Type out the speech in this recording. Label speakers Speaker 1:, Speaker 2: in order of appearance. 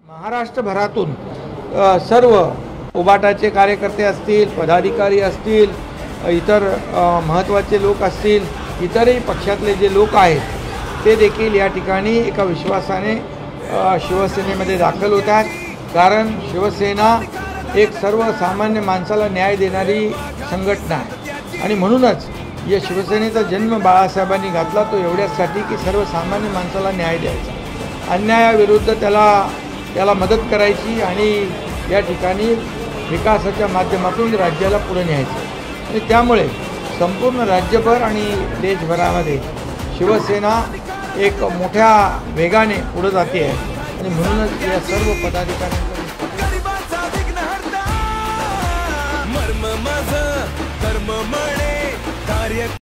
Speaker 1: महाराष्ट्रभरातून सर्व उबाटाचे कार्यकर्ते असतील, पदाधिकारी असतील, इतर महत्त्वाचे लोक असतील, इतरही पक्षातले जे लोक आहेत ते देखील या ठिकाणी एका विश्वासाने शिवसेनेमध्ये दाखल होतात। कारण शिवसेना एक सर्वसामान्य माणसाला न्याय देणारी संघटना आहे आणि म्हणूनच या शिवसेनेचा जन्म बाळासाहेबांनी घातला तो एवढ्यासाठी की सर्वसामान्य माणसाला न्याय द्यायचा, अन्यायाविरुद्ध त्याला मदत करायची आणि या ठिकाणी विकासाच्या माध्यमातून राज्याला पुढे न्यायचं। आणि त्यामुळे संपूर्ण राज्यभर आणि देशभरामध्ये शिवसेना एक मोठ्या वेगाने पुढे जाते आहे आणि म्हणूनच या सर्व पदाधिकाऱ्यांचा